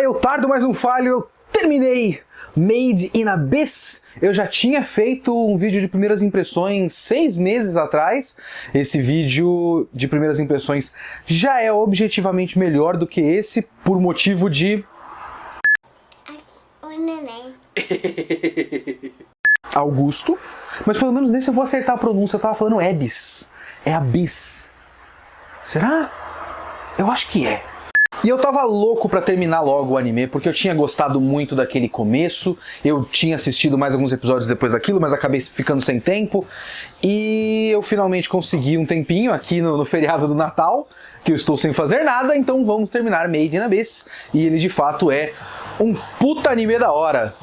Eu tardo, mas não falho, eu terminei Made in Abyss. Eu já tinha feito um vídeo de primeiras impressões 6 meses atrás. Esse vídeo de primeiras impressões já é objetivamente melhor do que esse, por motivo de... O neném. Augusto. Mas pelo menos nesse eu vou acertar a pronúncia. Eu tava falando Abyss. É Abyss. Será? Eu acho que é. E eu tava louco pra terminar logo o anime, porque eu tinha gostado muito daquele começo, eu tinha assistido mais alguns episódios depois daquilo, mas acabei ficando sem tempo, e eu finalmente consegui um tempinho aqui no feriado do Natal, que eu estou sem fazer nada, então vamos terminar Made in Abyss, e ele de fato é um puta anime da hora.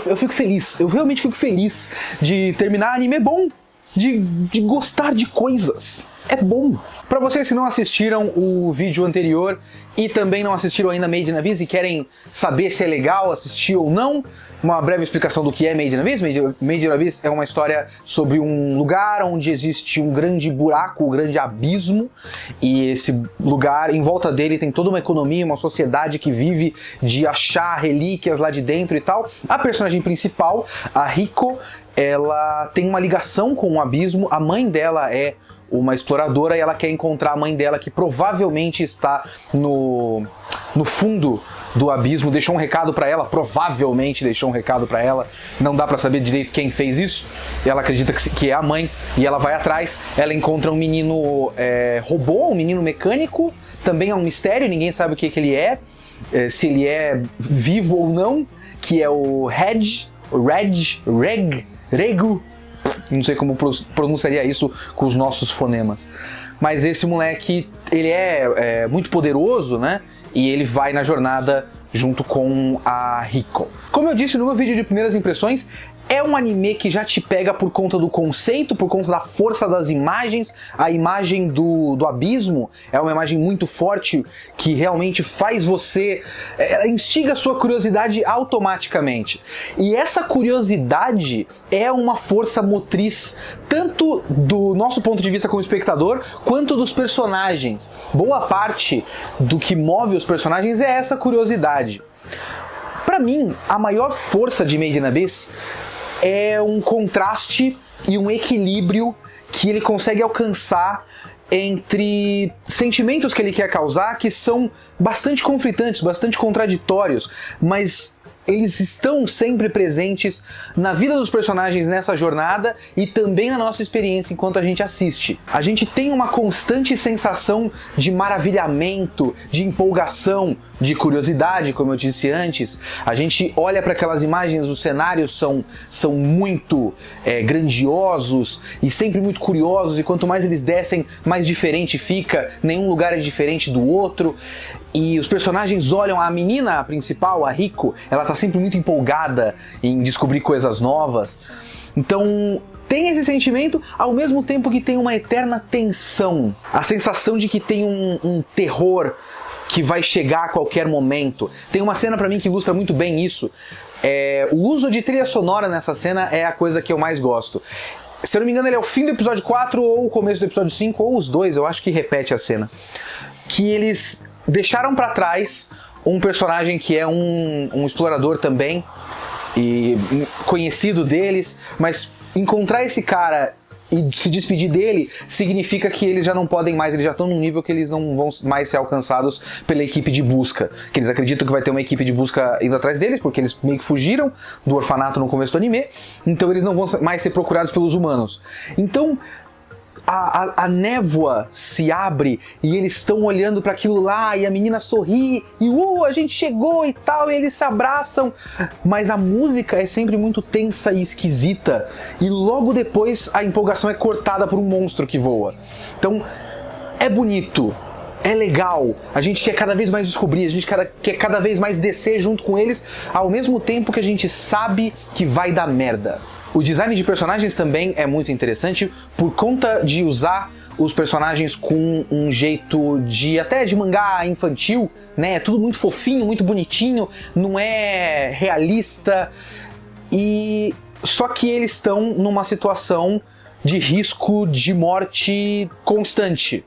Eu fico feliz, eu realmente fico feliz de terminar anime bom, de gostar de coisas. É bom. Pra vocês que não assistiram o vídeo anterior e também não assistiram ainda Made in Abyss e querem saber se é legal assistir ou não, uma breve explicação do que é Made in Abyss. Made in Abyss é uma história sobre um lugar onde existe um grande buraco, um grande abismo, e esse lugar, em volta dele, tem toda uma economia, uma sociedade que vive de achar relíquias lá de dentro e tal. A personagem principal, a Riko, ela tem uma ligação com o abismo. A mãe dela é uma exploradora e ela quer encontrar a mãe dela, que provavelmente está no fundo do abismo. Deixou um recado pra ela, provavelmente deixou um recado pra ela, não dá pra saber direito quem fez isso. Ela acredita que é a mãe e ela vai atrás. Ela encontra um menino robô, um menino mecânico, também é um mistério, ninguém sabe o que ele se ele é vivo ou não, que é o Regu. Não sei como pronunciaria isso com os nossos fonemas. Mas esse moleque, ele é muito poderoso, né? E ele vai na jornada junto com a Riko. Como eu disse no meu vídeo de primeiras impressões, é um anime que já te pega por conta do conceito, por conta da força das imagens. A imagem do abismo é uma imagem muito forte que realmente faz você... ela instiga a sua curiosidade automaticamente. E essa curiosidade é uma força motriz tanto do nosso ponto de vista como espectador, quanto dos personagens. Boa parte do que move os personagens é essa curiosidade. Pra mim, a maior força de Made in Abyss é um contraste e um equilíbrio que ele consegue alcançar entre sentimentos que ele quer causar, que são bastante conflitantes, bastante contraditórios, mas eles estão sempre presentes na vida dos personagens nessa jornada e também na nossa experiência enquanto a gente assiste. A gente tem uma constante sensação de maravilhamento, de empolgação, de curiosidade, como eu disse antes. A gente olha para aquelas imagens, os cenários são muito grandiosos e sempre muito curiosos, e quanto mais eles descem, mais diferente fica, nenhum lugar é diferente do outro. E os personagens olham, a menina principal, a Riko, ela tá sempre muito empolgada em descobrir coisas novas. Então tem esse sentimento, ao mesmo tempo que tem uma eterna tensão. A sensação de que tem um terror que vai chegar a qualquer momento. Tem uma cena pra mim que ilustra muito bem isso. O uso de trilha sonora nessa cena é a coisa que eu mais gosto. Se eu não me engano, ele é o fim do episódio 4 ou o começo do episódio 5, ou os dois, eu acho que repete a cena. Que eles deixaram pra trás um personagem que é um explorador também, e conhecido deles, mas encontrar esse cara e se despedir dele significa que eles já não podem mais, eles já estão num nível que eles não vão mais ser alcançados pela equipe de busca, que eles acreditam que vai ter uma equipe de busca indo atrás deles, porque eles meio que fugiram do orfanato no começo do anime, então eles não vão mais ser procurados pelos humanos. Então a névoa se abre e eles estão olhando para aquilo lá, e a menina sorri e a gente chegou e tal, e eles se abraçam, mas a música é sempre muito tensa e esquisita, e logo depois a empolgação é cortada por um monstro que voa. Então é bonito, é legal, a gente quer cada vez mais descobrir, a gente quer cada vez mais descer junto com eles, ao mesmo tempo que a gente sabe que vai dar merda. O design de personagens também é muito interessante por conta de usar os personagens com um jeito até de mangá infantil, né? É tudo muito fofinho, muito bonitinho, não é realista, e só que eles estão numa situação de risco de morte constante.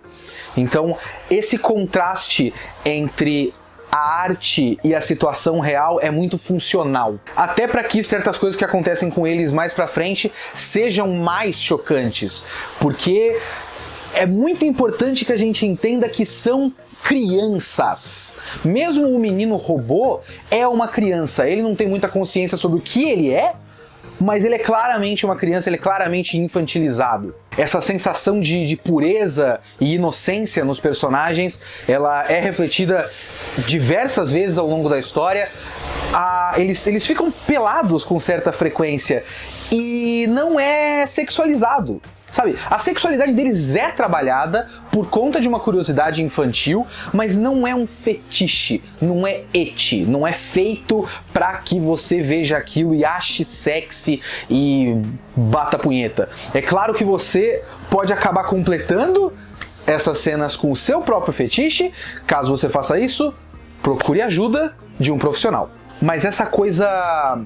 Então esse contraste entre a arte e a situação real é muito funcional. Até para que certas coisas que acontecem com eles mais pra frente sejam mais chocantes. Porque é muito importante que a gente entenda que são crianças. Mesmo o menino robô é uma criança. Ele não tem muita consciência sobre o que ele é, mas ele é claramente uma criança, ele é claramente infantilizado. Essa sensação de pureza e inocência nos personagens, ela é refletida diversas vezes ao longo da história. Eles ficam pelados com certa frequência e não é sexualizado. Sabe, a sexualidade deles é trabalhada por conta de uma curiosidade infantil, mas não é um fetiche, não é eti, não é feito pra que você veja aquilo e ache sexy e bata a punheta. É claro que você pode acabar completando essas cenas com o seu próprio fetiche. Caso você faça isso, procure ajuda de um profissional. Mas essa coisa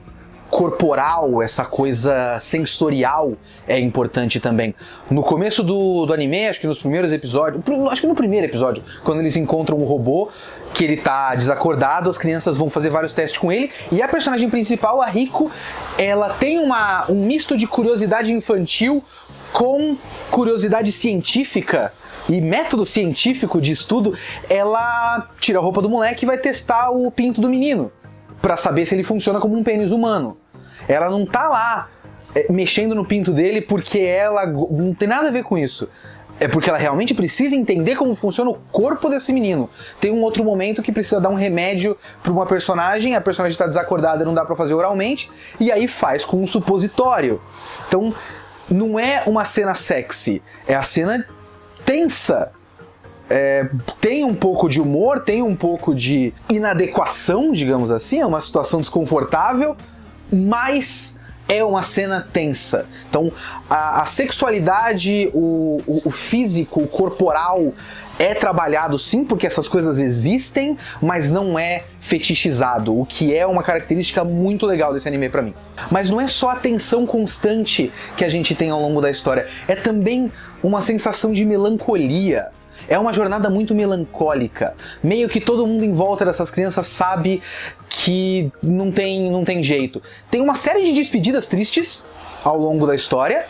corporal, essa coisa sensorial é importante também. No começo do anime, acho que nos primeiros episódios, acho que no primeiro episódio, quando eles encontram o robô, que ele tá desacordado, as crianças vão fazer vários testes com ele, e a personagem principal, a Rico, ela tem um misto de curiosidade infantil com curiosidade científica e método científico de estudo. Ela tira a roupa do moleque e vai testar o pinto do menino, pra saber se ele funciona como um pênis humano. Ela não tá lá mexendo no pinto dele porque ela não tem nada a ver com isso. É porque ela realmente precisa entender como funciona o corpo desse menino. Tem um outro momento que precisa dar um remédio pra uma personagem, a personagem tá desacordada e não dá pra fazer oralmente, e aí faz com um supositório. Então, não é uma cena sexy, é a cena tensa. Tem um pouco de humor, tem um pouco de inadequação, digamos assim, é uma situação desconfortável, mas é uma cena tensa. Então a sexualidade, o físico, o corporal é trabalhado sim, porque essas coisas existem, mas não é fetichizado, o que é uma característica muito legal desse anime pra mim. Mas não é só a tensão constante que a gente tem ao longo da história, é também uma sensação de melancolia. É uma jornada muito melancólica. Meio que todo mundo em volta dessas crianças sabe que não tem jeito. Tem uma série de despedidas tristes ao longo da história.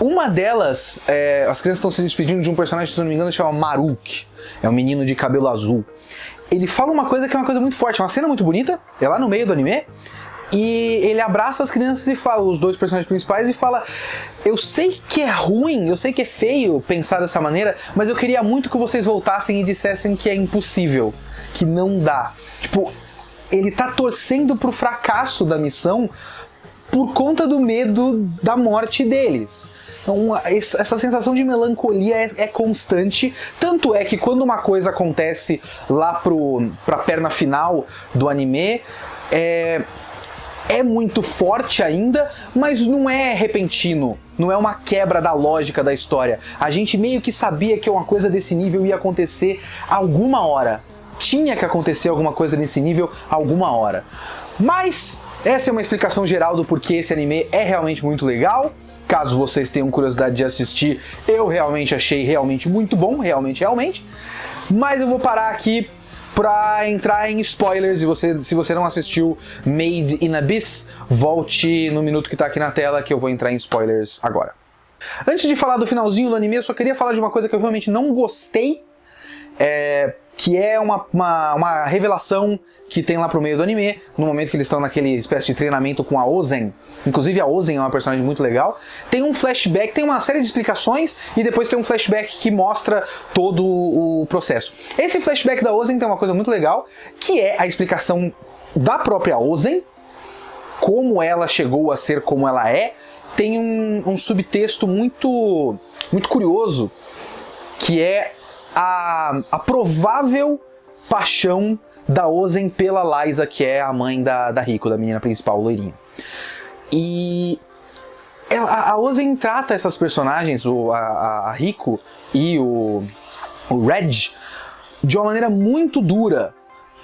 Uma delas, as crianças estão se despedindo de um personagem, se não me engano, que chama Maruk. É um menino de cabelo azul. Ele fala uma coisa que é uma coisa muito forte, é uma cena muito bonita, é lá no meio do anime. E ele abraça as crianças e fala, os dois personagens principais, e fala: eu sei que é ruim, eu sei que é feio pensar dessa maneira, mas eu queria muito que vocês voltassem e dissessem que é impossível, que não dá. Tipo, ele tá torcendo pro fracasso da missão por conta do medo da morte deles. Então, essa sensação de melancolia é constante, tanto é que quando uma coisa acontece lá pra perna final do anime, é muito forte ainda, mas não é repentino, não é uma quebra da lógica da história. A gente meio que sabia que uma coisa desse nível ia acontecer alguma hora. Tinha que acontecer alguma coisa nesse nível alguma hora. Mas essa é uma explicação geral do porquê esse anime é realmente muito legal. Caso vocês tenham curiosidade de assistir, eu realmente achei muito bom, realmente. Mas eu vou parar aqui pra entrar em spoilers, e se você não assistiu Made in Abyss, volte no minuto que tá aqui na tela que eu vou entrar em spoilers agora. Antes de falar do finalzinho do anime, eu só queria falar de uma coisa que eu realmente não gostei, que é uma revelação que tem lá pro meio do anime, no momento que eles estão naquele espécie de treinamento com a Ozen. Inclusive a Ozen é uma personagem muito legal. Tem um flashback, tem uma série de explicações, e depois tem um flashback que mostra todo o processo. Esse flashback da Ozen tem uma coisa muito legal, que é a explicação da própria Ozen, como ela chegou a ser como ela é. Tem um subtexto muito curioso, que é a provável paixão da Ozen pela Liza, que é a mãe da Rico, da menina principal, loirinha. E a Ozen trata essas personagens, a Rico e o Reg, de uma maneira muito dura.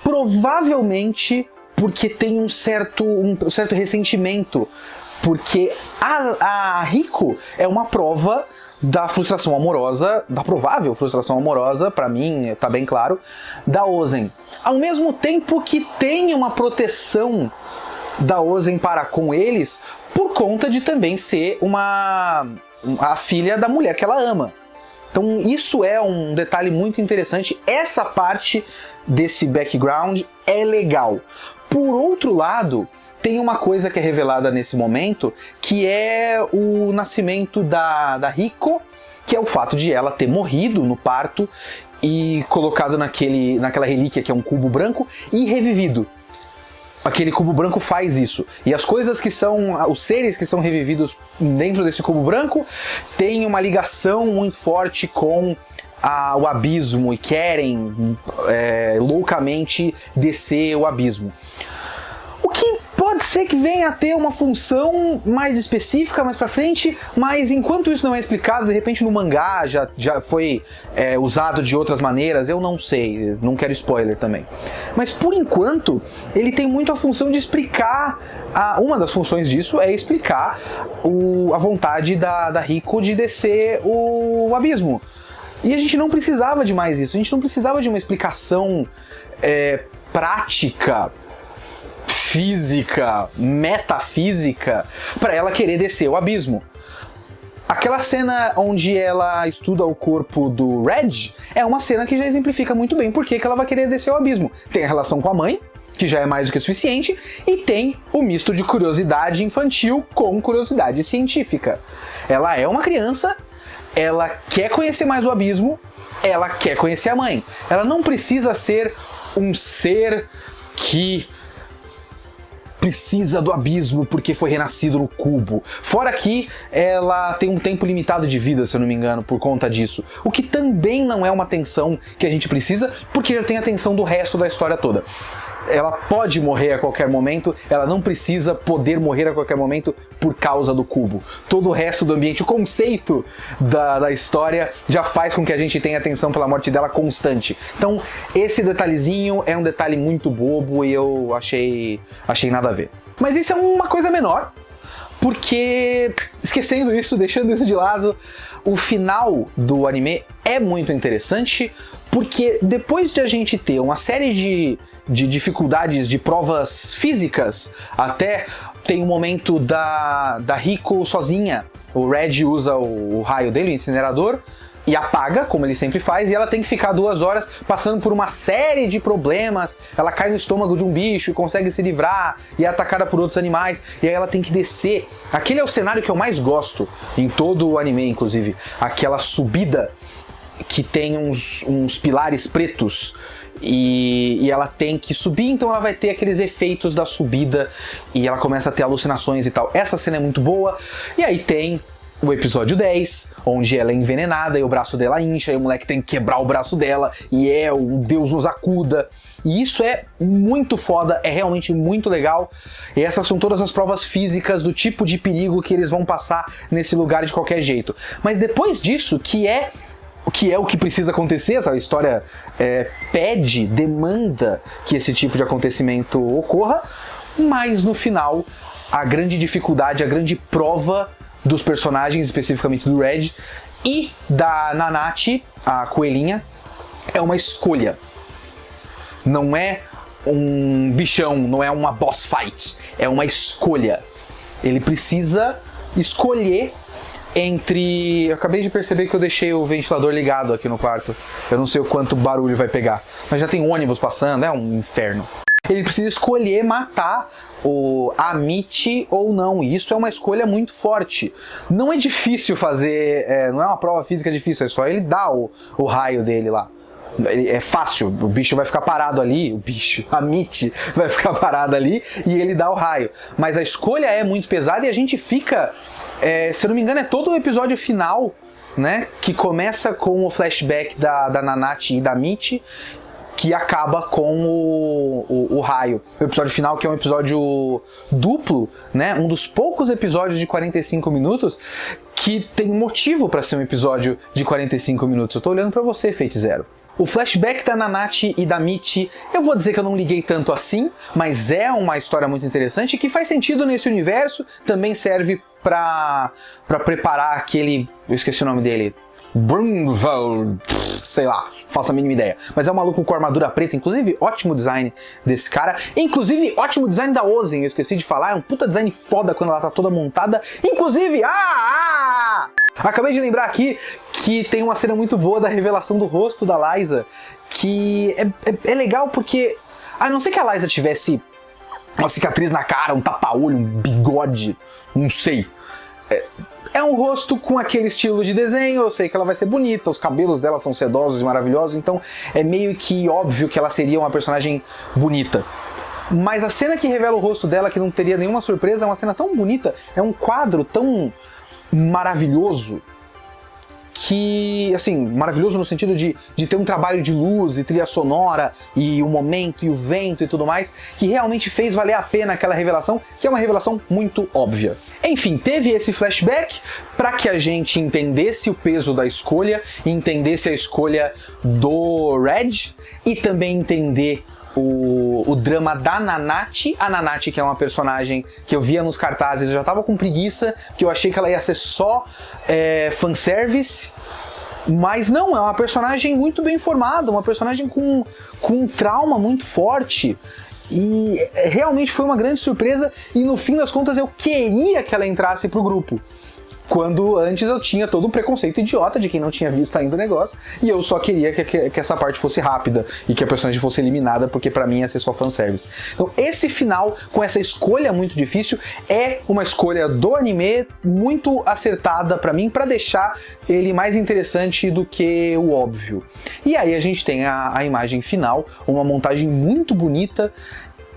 Provavelmente porque tem um certo ressentimento Porque a Riko é uma prova da frustração amorosa, da provável frustração amorosa, pra mim, tá bem claro, da Ozen. Ao mesmo tempo que tem uma proteção da Ozen para com eles, por conta de também ser a filha da mulher que ela ama. Então isso é um detalhe muito interessante, essa parte desse background é legal. Por outro lado, tem uma coisa que é revelada nesse momento, que é o nascimento da Riko, que é o fato de ela ter morrido no parto e colocado naquela relíquia que é um cubo branco e revivido. Aquele cubo branco faz isso. E as coisas que são, os seres que são revividos dentro desse cubo branco têm uma ligação muito forte com o abismo e querem loucamente descer o abismo. O que pode ser que venha a ter uma função mais específica mais pra frente, mas enquanto isso não é explicado, de repente no mangá já foi usado de outras maneiras, eu não sei, não quero spoiler também. Mas por enquanto, ele tem muito a função de explicar, uma das funções disso é explicar a vontade da Riko de descer o abismo. E a gente não precisava de mais isso, a gente não precisava de uma explicação prática, física, metafísica, para ela querer descer o abismo. Aquela cena onde ela estuda o corpo do Red é uma cena que já exemplifica muito bem por que ela vai querer descer o abismo. Tem a relação com a mãe, que já é mais do que suficiente, e tem o misto de curiosidade infantil com curiosidade científica. Ela é uma criança, ela quer conhecer mais o abismo, ela quer conhecer a mãe. Ela não precisa ser um ser que precisa do abismo porque foi renascido no cubo. Fora que ela tem um tempo limitado de vida, se eu não me engano, por conta disso. O que também não é uma tensão que a gente precisa, porque já tem a tensão do resto da história toda. Ela pode morrer a qualquer momento, ela não precisa poder morrer a qualquer momento por causa do cubo. Todo o resto do ambiente, o conceito da história já faz com que a gente tenha atenção pela morte dela constante. Então esse detalhezinho é um detalhe muito bobo e eu achei nada a ver. Mas isso é uma coisa menor, porque esquecendo isso, deixando isso de lado, o final do anime é muito interessante, porque depois de a gente ter uma série de dificuldades, de provas físicas, até tem um momento da Riko sozinha. O Red usa o raio dele, o incinerador, e apaga, como ele sempre faz, e ela tem que ficar 2 horas passando por uma série de problemas. Ela cai no estômago de um bicho e consegue se livrar, e é atacada por outros animais, e aí ela tem que descer. Aquele é o cenário que eu mais gosto, em todo o anime, inclusive. Aquela subida que tem uns pilares pretos, e ela tem que subir, então ela vai ter aqueles efeitos da subida, e ela começa a ter alucinações e tal. Essa cena é muito boa, e aí tem o episódio 10, onde ela é envenenada e o braço dela incha, e o moleque tem que quebrar o braço dela, e o Deus nos acuda. E isso é muito foda, é realmente muito legal. E essas são todas as provas físicas do tipo de perigo que eles vão passar nesse lugar de qualquer jeito. Mas depois disso, que é o que precisa acontecer, essa história demanda que esse tipo de acontecimento ocorra, mas no final, a grande dificuldade, a grande prova dos personagens, especificamente do Red e da Nanate, a coelhinha, é uma escolha. Não é um bichão, não é uma boss fight, é uma escolha. Ele precisa escolher entre... Eu acabei de perceber que eu deixei o ventilador ligado aqui no quarto. Eu não sei o quanto barulho vai pegar, mas já tem ônibus passando, é um inferno. Ele precisa escolher matar o Amit ou não, e isso é uma escolha muito forte. Não é difícil fazer, não é uma prova física difícil, é só ele dar o raio dele lá. É fácil, o bicho vai ficar parado ali, Amit vai ficar parado ali e ele dá o raio. Mas a escolha é muito pesada e a gente fica, se eu não me engano, é todo o episódio final, né, que começa com o flashback da Nanate e da Amit, que acaba com o raio. O episódio final, que é um episódio duplo, né? Um dos poucos episódios de 45 minutos que tem motivo para ser um episódio de 45 minutos. Eu tô olhando para você, Fate Zero. O flashback da Nanate e da Michi, eu vou dizer que eu não liguei tanto assim, mas é uma história muito interessante que faz sentido nesse universo, também serve pra preparar aquele... eu esqueci o nome dele... Brunvald, sei lá, faço a mínima ideia. Mas é um maluco com armadura preta, inclusive ótimo design desse cara. Inclusive ótimo design da Ozen, eu esqueci de falar, é um puta design foda quando ela tá toda montada. Inclusive, acabei de lembrar aqui que tem uma cena muito boa da revelação do rosto da Liza, que é legal porque, a não ser que a Liza tivesse uma cicatriz na cara, um tapa-olho, um bigode, não sei... é um rosto com aquele estilo de desenho, eu sei que ela vai ser bonita, os cabelos dela são sedosos e maravilhosos, então é meio que óbvio que ela seria uma personagem bonita. Mas a cena que revela o rosto dela, que não teria nenhuma surpresa, é uma cena tão bonita, é um quadro tão maravilhoso, que, assim, maravilhoso no sentido de ter um trabalho de luz e trilha sonora e o momento e o vento e tudo mais, que realmente fez valer a pena aquela revelação, que é uma revelação muito óbvia. Enfim, teve esse flashback para que a gente entendesse o peso da escolha, entendesse a escolha do Red e também entender o drama da Nanate. A Nanate, que é uma personagem que eu via nos cartazes, eu já tava com preguiça, que eu achei que ela ia ser só fanservice, mas não, é uma personagem muito bem formada, uma personagem com um trauma muito forte, e realmente foi uma grande surpresa, e no fim das contas eu queria que ela entrasse pro grupo. Quando antes eu tinha todo um preconceito idiota de quem não tinha visto ainda o negócio, e eu só queria que essa parte fosse rápida e que a personagem fosse eliminada, porque pra mim ia ser só fanservice. Então esse final, com essa escolha muito difícil, é uma escolha do anime muito acertada pra mim, pra deixar ele mais interessante do que o óbvio. E aí a gente tem a imagem final, uma montagem muito bonita,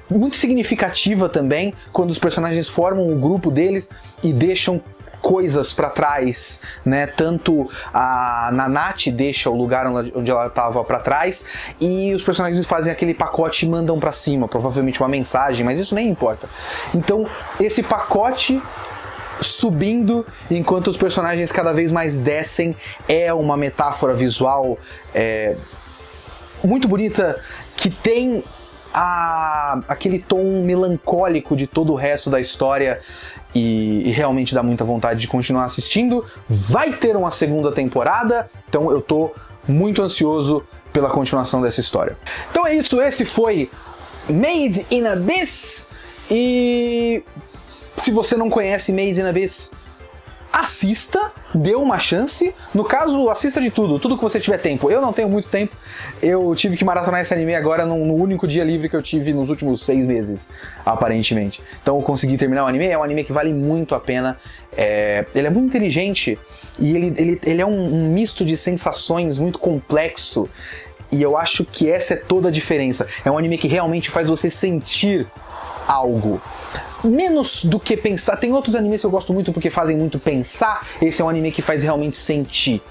muito significativa também, quando os personagens formam o grupo deles e deixam coisas pra trás, né? Tanto a Nanate deixa o lugar onde ela tava pra trás, e os personagens fazem aquele pacote e mandam pra cima, provavelmente uma mensagem, mas isso nem importa. Então, esse pacote subindo enquanto os personagens cada vez mais descem é uma metáfora visual muito bonita, que tem aquele tom melancólico de todo o resto da história, e realmente dá muita vontade de continuar assistindo. Vai ter uma segunda temporada, então eu tô muito ansioso pela continuação dessa história. Então é isso, esse foi Made in Abyss, e se você não conhece Made in Abyss, assista, dê uma chance. No caso, assista de tudo que você tiver tempo. Eu não tenho muito tempo, eu tive que maratonar esse anime agora no único dia livre que eu tive nos últimos 6 meses, aparentemente. Então eu consegui terminar o anime, é um anime que vale muito a pena. Ele é muito inteligente, e ele é um misto de sensações muito complexo, e eu acho que essa é toda a diferença. É um anime que realmente faz você sentir algo. Menos do que pensar. Tem outros animes que eu gosto muito porque fazem muito pensar. Esse é um anime que faz realmente sentir.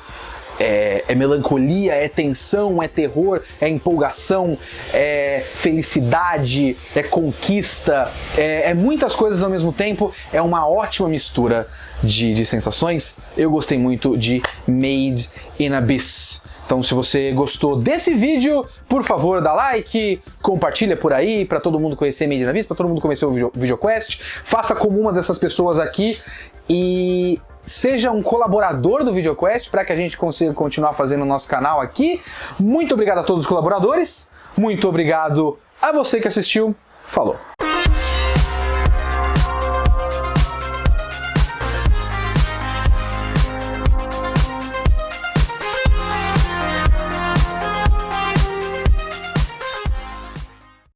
É melancolia, é tensão, é terror, é empolgação, é felicidade, é conquista, é muitas coisas ao mesmo tempo. É uma ótima mistura de sensações. Eu gostei muito de Made in Abyss. Então, se você gostou desse vídeo, por favor, dá like, compartilha por aí para todo mundo conhecer Made in Abyss, para todo mundo conhecer o VideoQuest. Faça como uma dessas pessoas aqui e seja um colaborador do VideoQuest para que a gente consiga continuar fazendo o nosso canal aqui. Muito obrigado a todos os colaboradores, muito obrigado a você que assistiu. Falou!